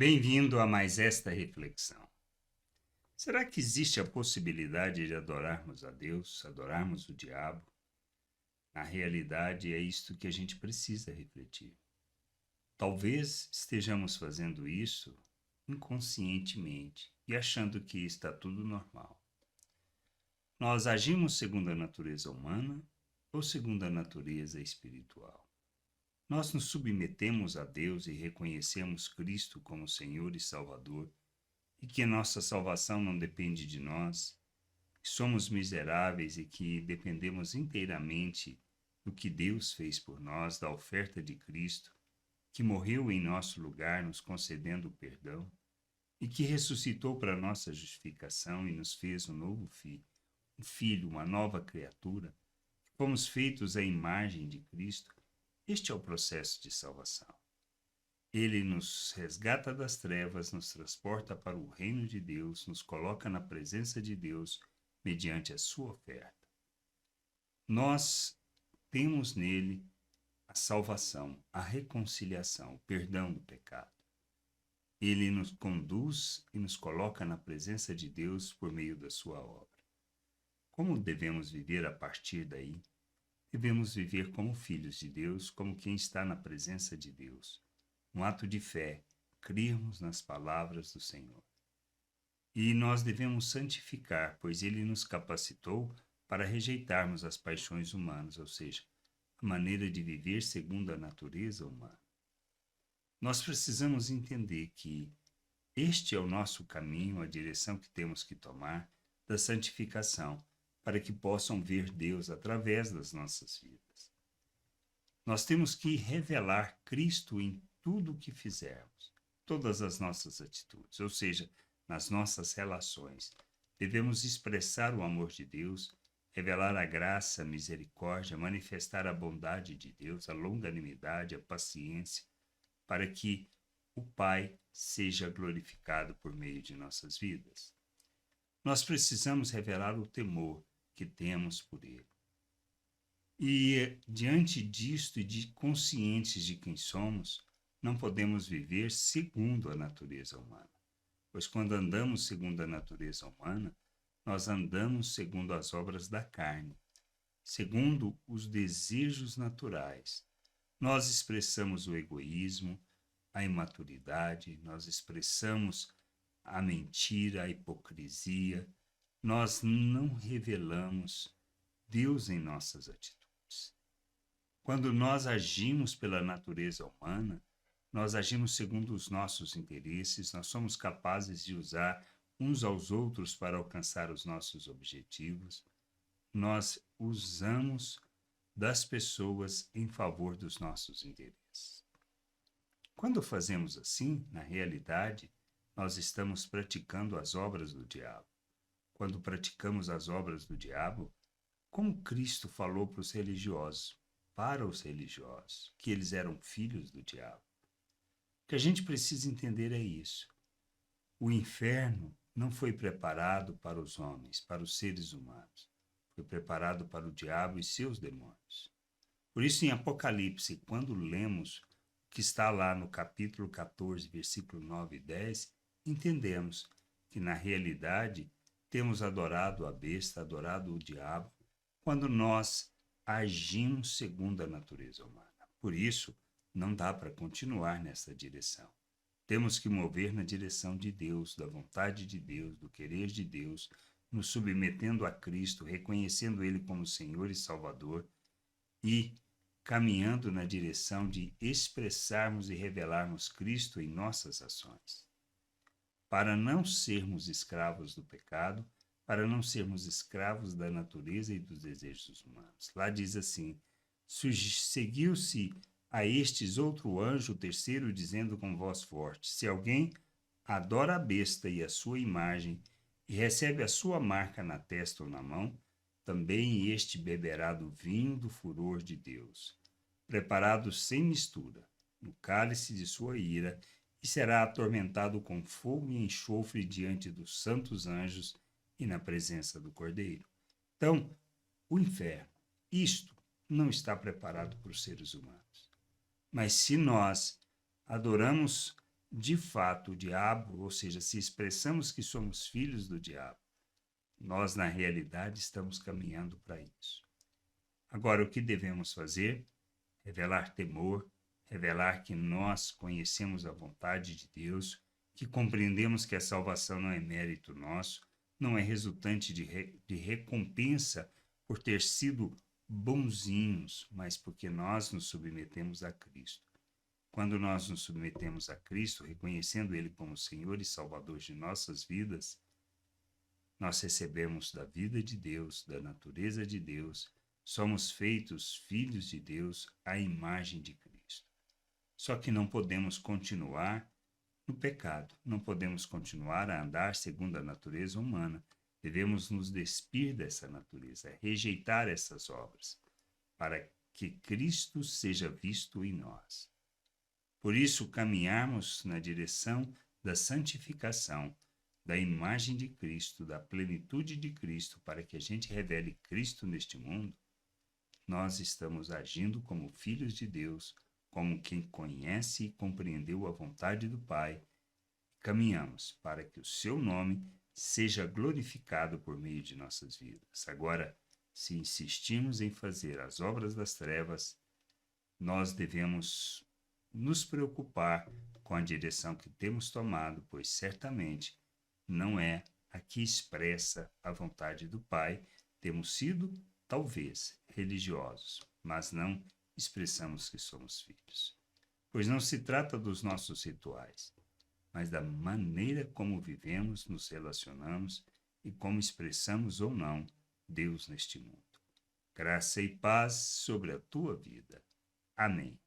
Bem-vindo a mais esta reflexão. Será que existe a possibilidade de adorarmos a Deus, adorarmos o diabo? Na realidade, é isto que a gente precisa refletir. Talvez estejamos fazendo isso inconscientemente e achando que está tudo normal. Nós agimos segundo a natureza humana ou segundo a natureza espiritual? Nós nos submetemos a Deus e reconhecemos Cristo como Senhor e Salvador, e que nossa salvação não depende de nós, que somos miseráveis e que dependemos inteiramente do que Deus fez por nós, da oferta de Cristo, que morreu em nosso lugar, nos concedendo o perdão, e que ressuscitou para nossa justificação e nos fez um novo filho, uma nova criatura, que fomos feitos à imagem de Cristo. Este é o processo de salvação. Ele nos resgata das trevas, nos transporta para o reino de Deus, nos coloca na presença de Deus mediante a sua oferta. Nós temos nele a salvação, a reconciliação, o perdão do pecado. Ele nos conduz e nos coloca na presença de Deus por meio da sua obra. Como devemos viver a partir daí? Devemos viver como filhos de Deus, como quem está na presença de Deus. Um ato de fé, crermos nas palavras do Senhor. E nós devemos santificar, pois Ele nos capacitou para rejeitarmos as paixões humanas, ou seja, a maneira de viver segundo a natureza humana. Nós precisamos entender que este é o nosso caminho, a direção que temos que tomar da santificação, para que possam ver Deus através das nossas vidas. Nós temos que revelar Cristo em tudo o que fizermos, todas as nossas atitudes, ou seja, nas nossas relações. Devemos expressar o amor de Deus, revelar a graça, a misericórdia, manifestar a bondade de Deus, a longanimidade, a paciência, para que o Pai seja glorificado por meio de nossas vidas. Nós precisamos revelar o temor que temos por Ele. E, diante disto e de conscientes de quem somos, não podemos viver segundo a natureza humana. Pois quando andamos segundo a natureza humana, nós andamos segundo as obras da carne, segundo os desejos naturais. Nós expressamos o egoísmo, a imaturidade, nós expressamos a mentira, a hipocrisia, nós não revelamos Deus em nossas atitudes. Quando nós agimos pela natureza humana, nós agimos segundo os nossos interesses, nós somos capazes de usar uns aos outros para alcançar os nossos objetivos, nós usamos das pessoas em favor dos nossos interesses. Quando fazemos assim, na realidade, nós estamos praticando as obras do diabo. Quando praticamos as obras do diabo, como Cristo falou para os religiosos, que eles eram filhos do diabo. O que a gente precisa entender é isso. O inferno não foi preparado para os homens, para os seres humanos. Foi preparado para o diabo e seus demônios. Por isso, em Apocalipse, quando lemos o que está lá no capítulo 14, versículo 9 e 10, entendemos que, na realidade, temos adorado a besta, adorado o diabo, quando nós agimos segundo a natureza humana. Por isso, não dá para continuar nessa direção. Temos que mover na direção de Deus, da vontade de Deus, do querer de Deus, nos submetendo a Cristo, reconhecendo Ele como Senhor e Salvador e caminhando na direção de expressarmos e revelarmos Cristo em nossas ações. Para não sermos escravos do pecado, para não sermos escravos da natureza e dos desejos humanos. Lá diz assim: seguiu-se a estes outro anjo, o terceiro, dizendo com voz forte: se alguém adora a besta e a sua imagem, e recebe a sua marca na testa ou na mão, também este beberá do vinho do furor de Deus, preparado sem mistura, no cálice de sua ira, e será atormentado com fogo e enxofre diante dos santos anjos e na presença do Cordeiro. Então, o inferno, isto não está preparado para os seres humanos. Mas se nós adoramos de fato, o diabo, ou seja, se expressamos que somos filhos do diabo, nós, na realidade, estamos caminhando para isso. Agora, o que devemos fazer? Revelar temor, revelar que nós conhecemos a vontade de Deus, que compreendemos que a salvação não é mérito nosso, não é resultante de recompensa por ter sido bonzinhos, mas porque nós nos submetemos a Cristo. Quando nós nos submetemos a Cristo, reconhecendo Ele como Senhor e Salvador de nossas vidas, nós recebemos da vida de Deus, da natureza de Deus, somos feitos filhos de Deus à imagem de Cristo. Só que não podemos continuar no pecado, não podemos continuar a andar segundo a natureza humana. Devemos nos despir dessa natureza, rejeitar essas obras, para que Cristo seja visto em nós. Por isso, caminharmos na direção da santificação, da imagem de Cristo, da plenitude de Cristo, para que a gente revele Cristo neste mundo, nós estamos agindo como filhos de Deus, como quem conhece e compreendeu a vontade do Pai. Caminhamos para que o seu nome seja glorificado por meio de nossas vidas. Agora, se insistimos em fazer as obras das trevas, nós devemos nos preocupar com a direção que temos tomado, pois certamente não é a que expressa a vontade do Pai. Temos sido, talvez, religiosos, mas não expressamos que somos filhos. Pois não se trata dos nossos rituais, mas da maneira como vivemos, nos relacionamos e como expressamos ou não Deus neste mundo. Graça e paz sobre a tua vida. Amém.